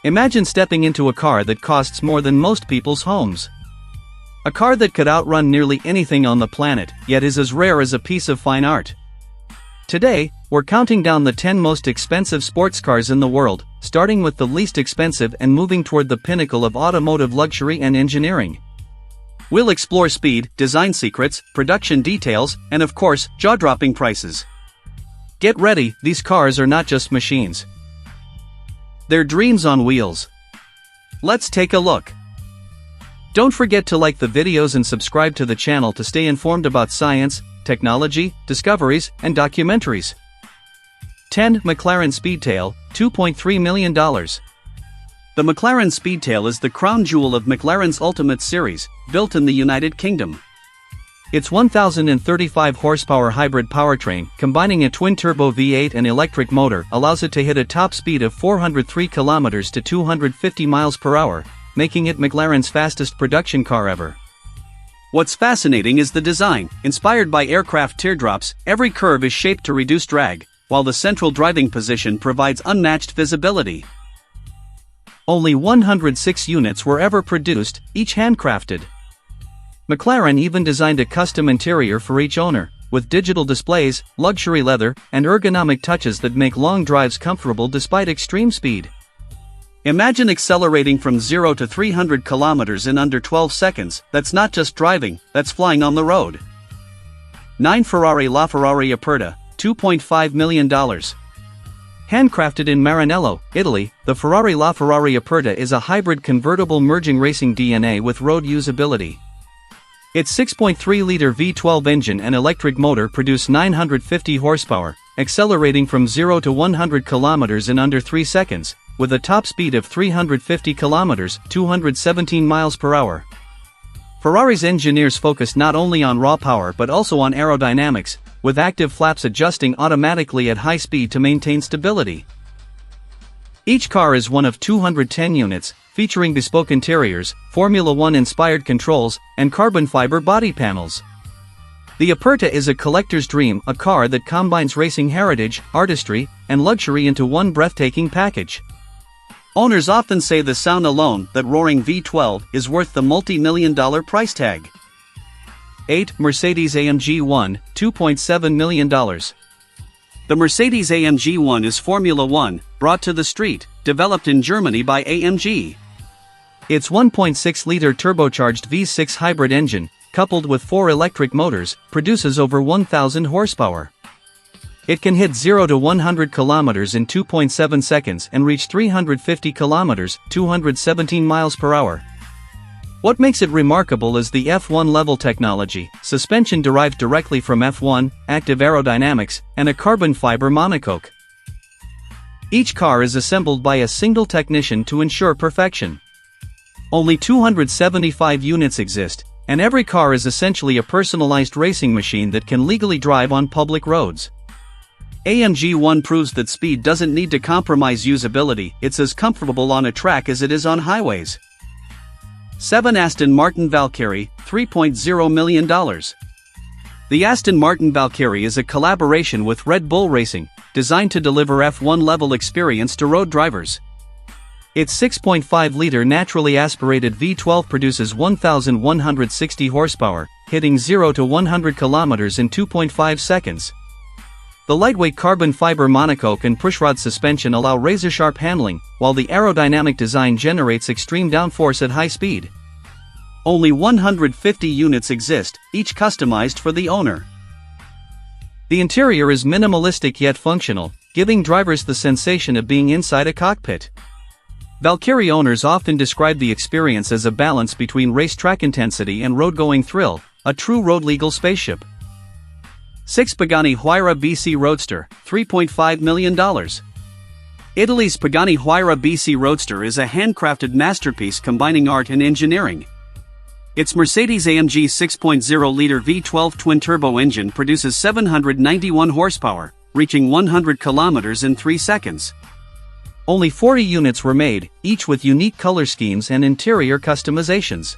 Imagine stepping into a car that costs more than most people's homes. A car that could outrun nearly anything on the planet, yet is as rare as a piece of fine art. Today, we're counting down the 10 most expensive sports cars in the world, starting with the least expensive and moving toward the pinnacle of automotive luxury and engineering. We'll explore speed, design secrets, production details, and of course, jaw-dropping prices. Get ready, these cars are not just machines. They're dreams on wheels. Let's take a look. Don't forget to like the videos and subscribe to the channel to stay informed about science, technology, discoveries, and documentaries. 10. McLaren Speedtail, $2.3 million. The McLaren Speedtail is the crown jewel of McLaren's Ultimate Series, built in the United Kingdom. Its 1,035 horsepower hybrid powertrain, combining a twin-turbo V8 and electric motor, allows it to hit a top speed of 403 km to 250 miles per hour, making it McLaren's fastest production car ever. What's fascinating is the design. Inspired by aircraft teardrops, every curve is shaped to reduce drag, while the central driving position provides unmatched visibility. Only 106 units were ever produced, each handcrafted. McLaren even designed a custom interior for each owner, with digital displays, luxury leather, and ergonomic touches that make long drives comfortable despite extreme speed. Imagine accelerating from 0 to 300 kilometers in under 12 seconds. That's not just driving, that's flying on the road. 9. Ferrari LaFerrari Aperta, $2.5 million. Handcrafted in Maranello, Italy, the Ferrari LaFerrari Aperta is a hybrid convertible merging racing DNA with road usability. Its 6.3-liter V12 engine and electric motor produce 950 horsepower, accelerating from 0 to 100 kilometers in under 3 seconds, with a top speed of 350 kilometers, 217 miles per hour. Ferrari's engineers focus not only on raw power but also on aerodynamics, with active flaps adjusting automatically at high speed to maintain stability. Each car is one of 210 units, featuring bespoke interiors, Formula One-inspired controls, and carbon fiber body panels. The Aperta is a collector's dream, a car that combines racing heritage, artistry, and luxury into one breathtaking package. Owners often say the sound alone, that roaring V12, is worth the multi-million-dollar price tag. 8. Mercedes-AMG 1, $2.7 million. The Mercedes-AMG 1 is Formula One, brought to the street, developed in Germany by AMG. Its 1.6-liter turbocharged V6 hybrid engine, coupled with 4 electric motors, produces over 1,000 horsepower. It can hit 0 to 100 kilometers in 2.7 seconds and reach 350 kilometers, 217 miles per hour. What makes it remarkable is the F1-level technology, suspension derived directly from F1, active aerodynamics, and a carbon fiber monocoque. Each car is assembled by a single technician to ensure perfection. Only 275 units exist, and every car is essentially a personalized racing machine that can legally drive on public roads. AMG 1 proves that speed doesn't need to compromise usability, it's as comfortable on a track as it is on highways. 7. Aston Martin Valkyrie, $3.0 million. The Aston Martin Valkyrie is a collaboration with Red Bull Racing, designed to deliver F1-level experience to road drivers. Its 6.5-liter naturally aspirated V12 produces 1,160 horsepower, hitting 0 to 100 kilometers in 2.5 seconds. The lightweight carbon fiber monocoque and pushrod suspension allow razor-sharp handling, while the aerodynamic design generates extreme downforce at high speed. Only 150 units exist, each customized for the owner. The interior is minimalistic yet functional, giving drivers the sensation of being inside a cockpit. Valkyrie owners often describe the experience as a balance between racetrack intensity and road-going thrill, a true road-legal spaceship. 6. Pagani Huayra BC Roadster, $3.5 million. Italy's Pagani Huayra BC Roadster is a handcrafted masterpiece combining art and engineering. Its Mercedes-AMG 6.0-liter V12 twin-turbo engine produces 791 horsepower, reaching 100 kilometers in 3 seconds. Only 40 units were made, each with unique color schemes and interior customizations.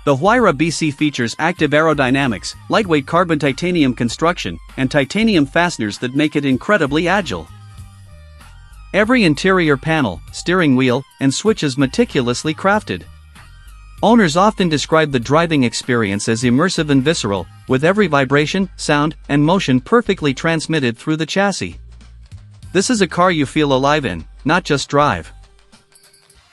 The Huayra BC features active aerodynamics, lightweight carbon titanium construction, and titanium fasteners that make it incredibly agile. Every interior panel, steering wheel, and switch is meticulously crafted. Owners often describe the driving experience as immersive and visceral, with every vibration, sound, and motion perfectly transmitted through the chassis. This is a car you feel alive in, not just drive.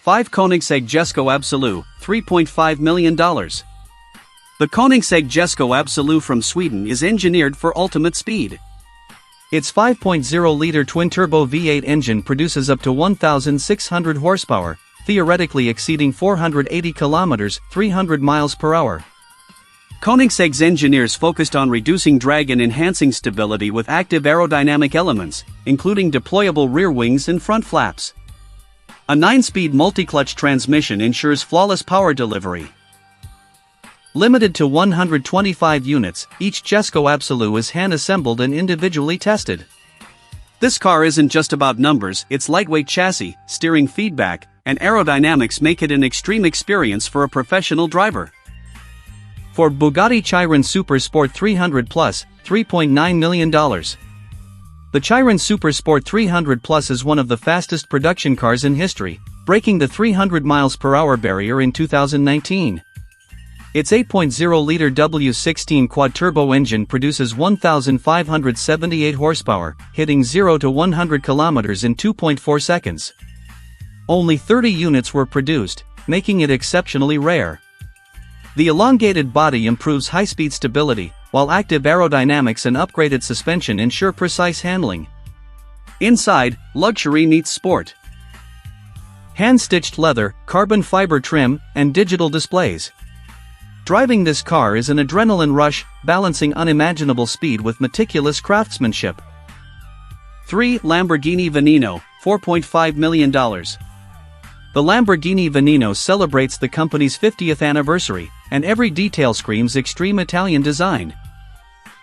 5 Koenigsegg Jesko Absolut, $3.5 million. The Koenigsegg Jesko Absolut from Sweden is engineered for ultimate speed. Its 5.0-liter twin-turbo V8 engine produces up to 1,600 horsepower, theoretically exceeding 480 kilometers, 300 miles per hour. Koenigsegg's engineers focused on reducing drag and enhancing stability with active aerodynamic elements, including deployable rear wings and front flaps. A 9-speed multi-clutch transmission ensures flawless power delivery. Limited to 125 units, each Jesko Absolut is hand-assembled and individually tested. This car isn't just about numbers, its lightweight chassis, steering feedback, and aerodynamics make it an extreme experience for a professional driver. For Bugatti Chiron Super Sport 300 Plus, $3.9 million. The Chiron Super Sport 300 Plus is one of the fastest production cars in history, breaking the 300 miles per hour barrier in 2019. Its 8.0-liter W16 quad-turbo engine produces 1,578 horsepower, hitting 0 to 100 kilometers in 2.4 seconds. Only 30 units were produced, making it exceptionally rare. The elongated body improves high-speed stability, while active aerodynamics and upgraded suspension ensure precise handling. Inside, luxury meets sport. Hand-stitched leather, carbon fiber trim, and digital displays. Driving this car is an adrenaline rush, balancing unimaginable speed with meticulous craftsmanship. 3 Lamborghini Veneno, $4.5 million. The Lamborghini Veneno celebrates the company's 50th anniversary, and every detail screams extreme Italian design.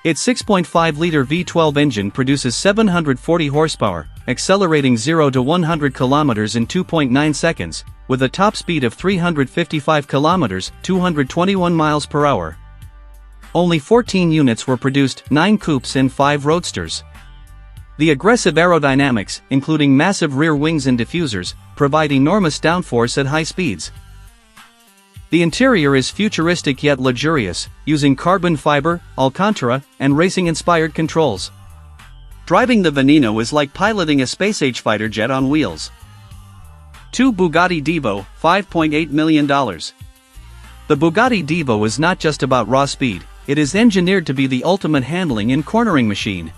Its 6.5-liter V12 engine produces 740 horsepower, accelerating 0 to 100 kilometers in 2.9 seconds, with a top speed of 355 kilometers, 221 miles per hour. Only 14 units were produced, 9 coupes and 5 roadsters. The aggressive aerodynamics, including massive rear wings and diffusers, provide enormous downforce at high speeds. The interior is futuristic yet luxurious, using carbon fiber, Alcantara, and racing-inspired controls. Driving the Veneno is like piloting a space-age fighter jet on wheels. 2 Bugatti Divo, $5.8 million. The Bugatti Divo is not just about raw speed, it is engineered to be the ultimate handling and cornering machine.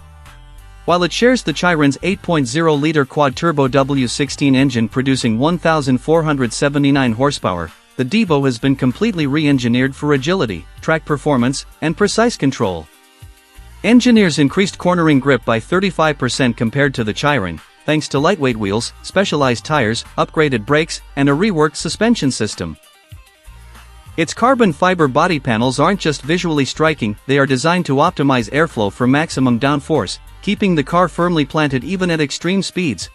While it shares the Chiron's 8.0-liter quad-turbo W16 engine producing 1,479 horsepower, the Divo has been completely re-engineered for agility, track performance, and precise control. Engineers increased cornering grip by 35% compared to the Chiron, thanks to lightweight wheels, specialized tires, upgraded brakes, and a reworked suspension system. Its carbon fiber body panels aren't just visually striking, they are designed to optimize airflow for maximum downforce, keeping the car firmly planted even at extreme speeds.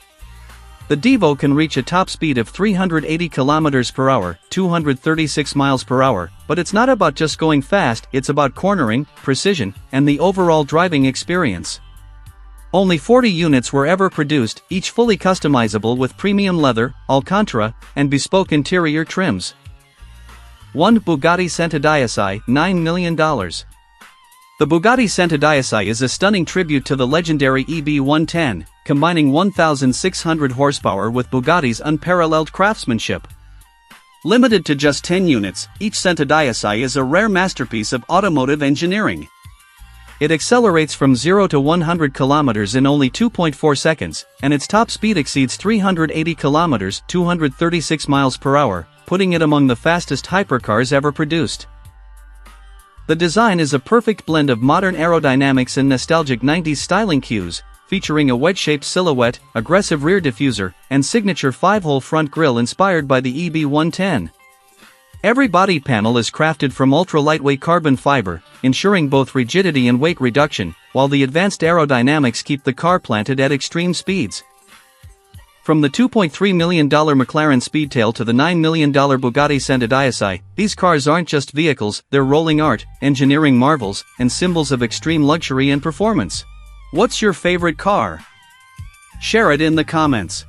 The Divo can reach a top speed of 380 km per hour, 236 miles per hour, but it's not about just going fast, it's about cornering, precision, and the overall driving experience. Only 40 units were ever produced, each fully customizable with premium leather, Alcantara, and bespoke interior trims. 1 Bugatti Centodieci, $9 million. The Bugatti Centodieci is a stunning tribute to the legendary EB110, combining 1,600 horsepower with Bugatti's unparalleled craftsmanship. Limited to just 10 units, each Centodieci is a rare masterpiece of automotive engineering. It accelerates from 0 to 100 kilometers in only 2.4 seconds, and its top speed exceeds 380 kilometers, 236 miles per hour, putting it among the fastest hypercars ever produced. The design is a perfect blend of modern aerodynamics and nostalgic 90s styling cues, featuring a wedge-shaped silhouette, aggressive rear diffuser, and signature 5-hole front grille inspired by the EB110. Every body panel is crafted from ultra-lightweight carbon fiber, ensuring both rigidity and weight reduction, while the advanced aerodynamics keep the car planted at extreme speeds. From the $2.3 million McLaren Speedtail to the $9 million Bugatti Centodieci, these cars aren't just vehicles, they're rolling art, engineering marvels, and symbols of extreme luxury and performance. What's your favorite car? Share it in the comments.